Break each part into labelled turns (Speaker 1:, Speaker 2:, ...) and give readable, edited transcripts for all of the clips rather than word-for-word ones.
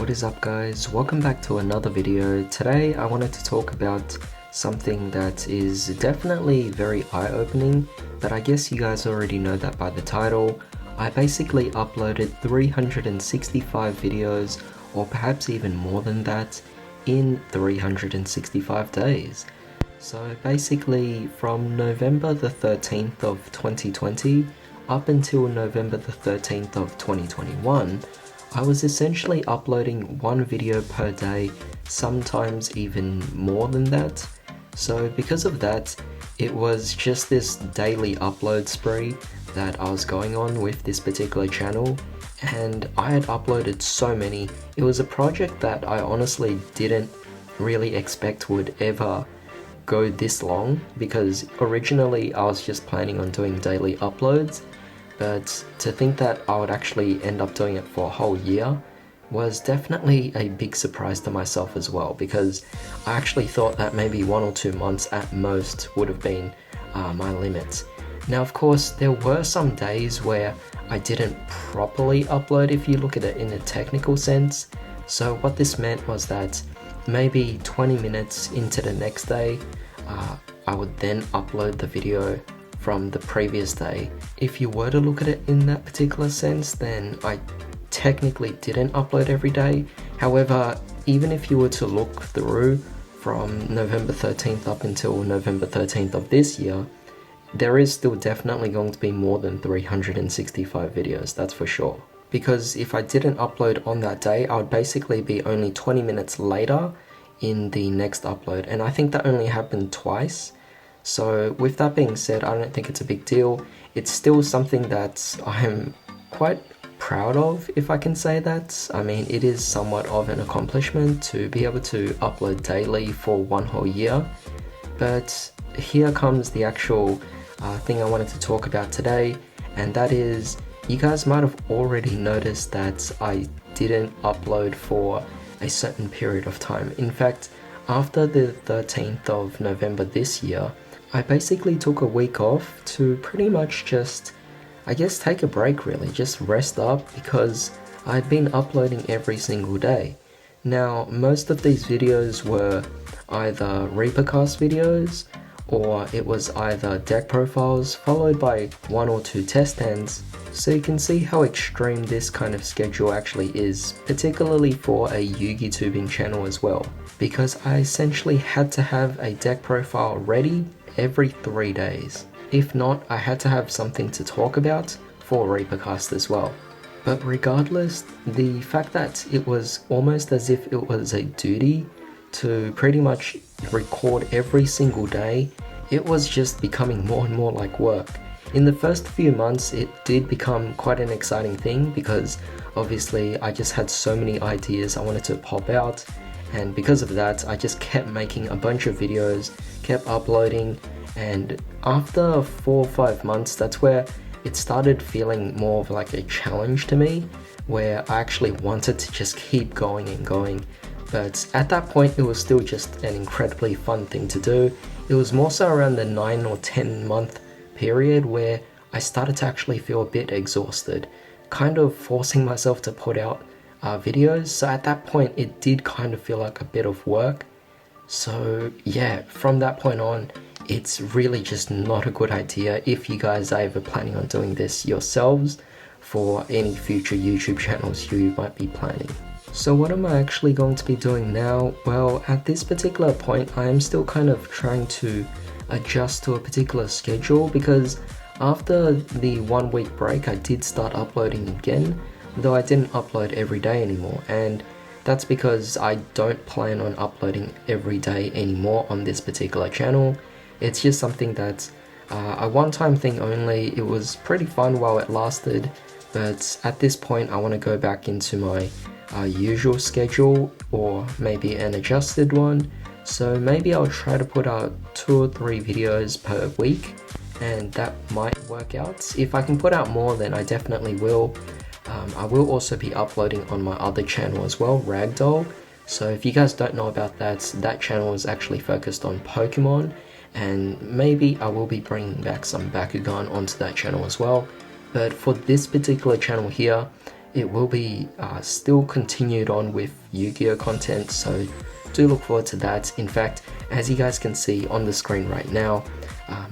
Speaker 1: What is up guys, welcome back to another video. Today I wanted to talk about something that is definitely very eye-opening, but I guess you guys already know that by the title. I basically uploaded 365 videos, or perhaps even more than that, in 365 days. So basically from November the 13th of 2020 up until November the 13th of 2021, I was essentially uploading one video per day, sometimes even more than that. So because of that, it was just this daily upload spree that I was going on with this particular channel, and I had uploaded so many. It was a project that I honestly didn't really expect would ever go this long, because originally I was just planning on doing daily uploads. But to think that I would actually end up doing it for a whole year was definitely a big surprise to myself as well, because I actually thought that maybe 1 or 2 months at most would have been my limit. Now of course there were some days where I didn't properly upload, if you look at it in a technical sense. So what this meant was that maybe 20 minutes into the next day I would then upload the video from the previous day. If you were to look at it in that particular sense, then I technically didn't upload every day. However, even if you were to look through from November 13th up until November 13th of this year, there is still definitely going to be more than 365 videos, that's for sure. Because if I didn't upload on that day, I would basically be only 20 minutes later in the next upload, and I think that only happened twice. So with that being said, I don't think it's a big deal. It's still something that I'm quite proud of, if I can say that. I mean, it is somewhat of an accomplishment to be able to upload daily for one whole year. But here comes the actual thing I wanted to talk about today, and that is, you guys might have already noticed that I didn't upload for a certain period of time. In fact, after the 13th of November this year, I basically took a week off to pretty much just, I guess, take a break really, just rest up, because I'd been uploading every single day. Now, most of these videos were either Reapercast videos, or it was either deck profiles followed by 1 or 2 test ends. So you can see how extreme this kind of schedule actually is, particularly for a Yugi tubing channel as well, because I essentially had to have a deck profile ready every 3 days. If not, I had to have something to talk about for Reapercast as well. But regardless, the fact that it was almost as if it was a duty to pretty much record every single day, it was just becoming more and more like work. In the first few months, it did become quite an exciting thing, because obviously I just had so many ideas I wanted to pop out, and because of that I just kept making a bunch of videos, kept uploading, and after 4 or 5 months, that's where it started feeling more of like a challenge to me, where I actually wanted to just keep going and going. But at that point it was still just an incredibly fun thing to do. It was more so around the 9 or 10 month period where I started to actually feel a bit exhausted, kind of forcing myself to put out videos. So at that point it did kind of feel like a bit of work. So yeah, from that point on, it's really just not a good idea if you guys are ever planning on doing this yourselves for any future YouTube channels you might be planning. So what am I actually going to be doing now? Well, at this particular point I am still kind of trying to adjust to a particular schedule, because after the 1 week break I did start uploading again, though I didn't upload every day anymore, and that's because I don't plan on uploading every day anymore on this particular channel. It's just something that's a one-time thing only. It was pretty fun while it lasted, but at this point I want to go back into my usual schedule, or maybe an adjusted one. So maybe I'll try to put out 2 or 3 videos per week, and that might work out. If I can put out more, then I definitely will. I will also be uploading on my other channel as well, Ragdoll. So if you guys don't know about that, that channel is actually focused on Pokemon, and maybe I will be bringing back some Bakugan onto that channel as well. But for this particular channel here, it will be still continued on with Yu-Gi-Oh content, so do look forward to that. In fact, as you guys can see on the screen right now,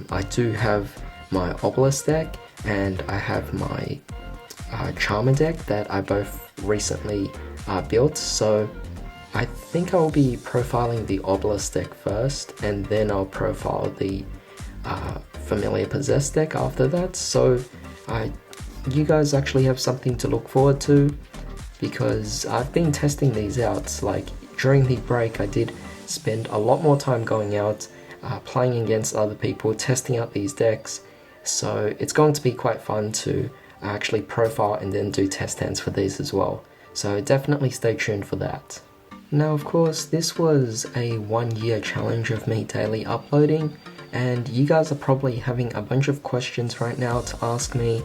Speaker 1: I do have my Obelisk deck and I have my Charmer deck that I both recently built, so I think I'll be profiling the Obelisk deck first and then I'll profile the Familiar Possessed deck after that. So you guys actually have something to look forward to, because I've been testing these out. Like during the break I did spend a lot more time going out, playing against other people, testing out these decks, so it's going to be quite fun to actually profile and then do test hands for these as well, so definitely stay tuned for that. Now of course this was a 1 year challenge of me daily uploading, and you guys are probably having a bunch of questions right now to ask me.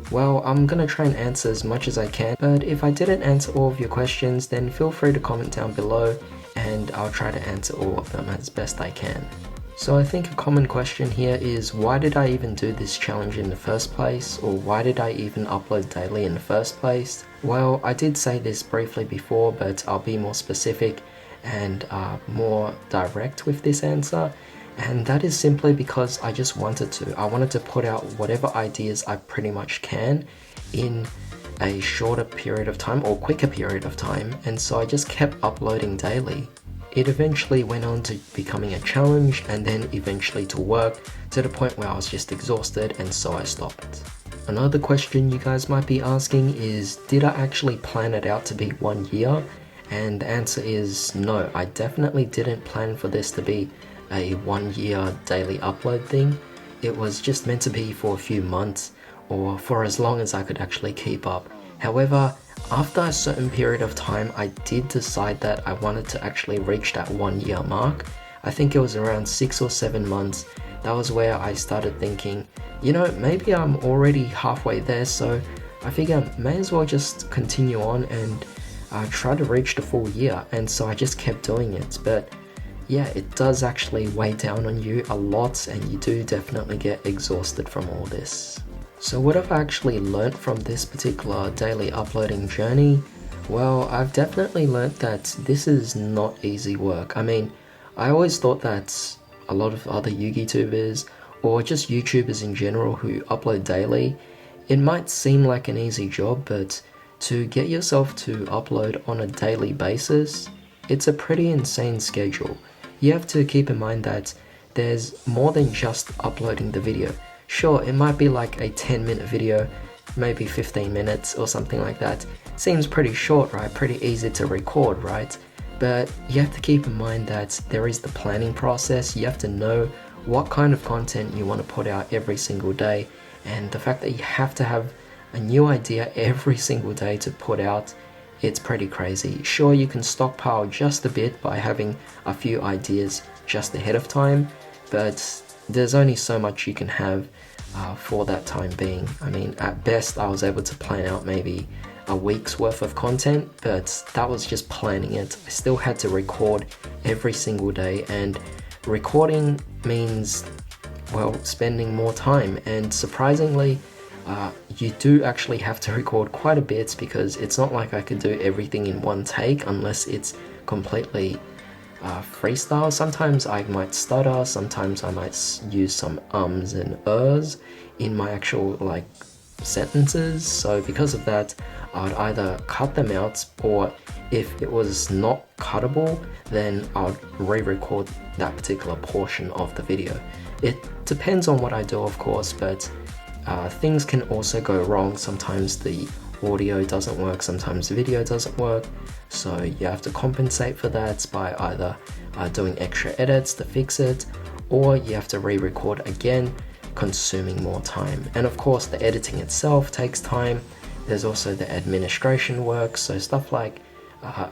Speaker 1: Well, I'm gonna try and answer as much as I can, but if I didn't answer all of your questions, then feel free to comment down below and I'll try to answer all of them as best I can. So I think a common question here is, why did I even do this challenge in the first place, or why did I even upload daily in the first place? Well, I did say this briefly before, but I'll be more specific and more direct with this answer. And that is simply because I just wanted to. I wanted to put out whatever ideas I pretty much can in a shorter period of time or quicker period of time, and so I just kept uploading daily. It eventually went on to becoming a challenge and then eventually to work, to the point where I was just exhausted and so I stopped. Another question you guys might be asking is, did I actually plan it out to be 1 year? And the answer is no, I definitely didn't plan for this to be a 1 year daily upload thing. It was just meant to be for a few months, or for as long as I could actually keep up. However, after a certain period of time, I did decide that I wanted to actually reach that 1 year mark. I think it was around 6 or 7 months. That was where I started thinking, you know, maybe I'm already halfway there, so I figure I may as well just continue on and try to reach the full year. And so I just kept doing it. But yeah, it does actually weigh down on you a lot, and you do definitely get exhausted from all this. So what have I actually learnt from this particular daily uploading journey? Well, I've definitely learnt that this is not easy work. I mean, I always thought that a lot of other Yu-Gi-Tubers, or just YouTubers in general who upload daily, it might seem like an easy job, but to get yourself to upload on a daily basis, it's a pretty insane schedule. You have to keep in mind that there's more than just uploading the video. Sure, it might be like a 10-minute video, maybe 15 minutes or something like that. Seems pretty short, right? Pretty easy to record, right? But you have to keep in mind that there is the planning process. You have to know what kind of content you want to put out every single day, and the fact that you have to have a new idea every single day to put out, it's pretty crazy. Sure, you can stockpile just a bit by having a few ideas just ahead of time, but there's only so much you can have for that time being. I mean, at best I was able to plan out maybe a week's worth of content, but that was just planning it. I still had to record every single day, and recording means, well, spending more time, and surprisingly you do actually have to record quite a bit, because it's not like I could do everything in one take unless it's completely freestyle. Sometimes I might stutter, sometimes I might use some ums and ers in my actual like sentences, so because of that I'd either cut them out, or if it was not cuttable, then I'd re-record that particular portion of the video. It depends on what I do, of course, but things can also go wrong. Sometimes the audio doesn't work, sometimes the video doesn't work, so you have to compensate for that by either doing extra edits to fix it, or you have to re-record again, consuming more time. And of course the editing itself takes time. There's also the administration work, so stuff like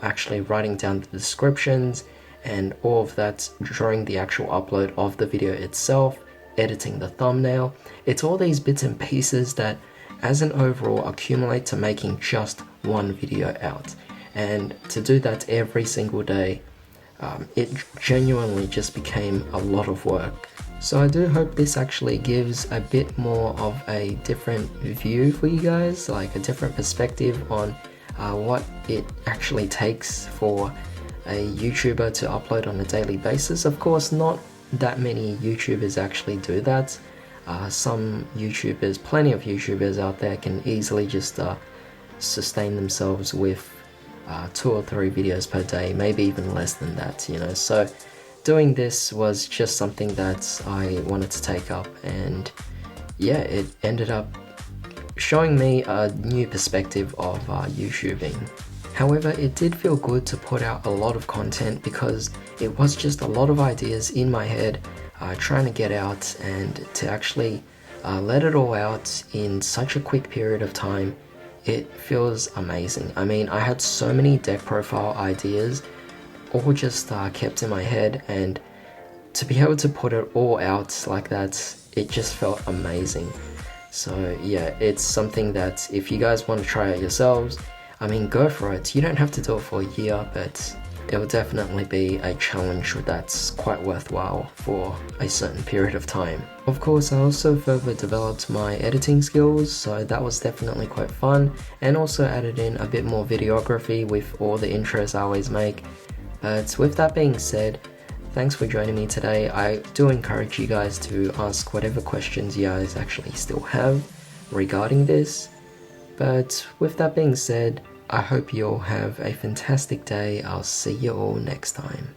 Speaker 1: actually writing down the descriptions and all of that during the actual upload of the video itself, editing the thumbnail. It's all these bits and pieces that as an overall accumulate to making just one video out. And to do that every single day, it genuinely just became a lot of work. So I do hope this actually gives a bit more of a different view for you guys, like a different perspective on what it actually takes for a YouTuber to upload on a daily basis. Of course, not that many YouTubers actually do that. Some YouTubers, plenty of YouTubers out there can easily just sustain themselves with 2 or 3 videos per day, maybe even less than that, you know. So doing this was just something that I wanted to take up, and yeah, it ended up showing me a new perspective of YouTubing. However, it did feel good to put out a lot of content because it was just a lot of ideas in my head trying to get out, and to actually let it all out in such a quick period of time, it feels amazing. I mean, I had so many deck profile ideas all just kept in my head, and to be able to put it all out like that, it just felt amazing. So yeah, it's something that if you guys want to try it yourselves, I mean, go for it. You don't have to do it for a year, but it will definitely be a challenge that's quite worthwhile for a certain period of time. Of course, I also further developed my editing skills, so that was definitely quite fun, and also added in a bit more videography with all the intros I always make. But with that being said, thanks for joining me today. I do encourage you guys to ask whatever questions you guys actually still have regarding this. But with that being said, I hope you all have a fantastic day. I'll see you all next time.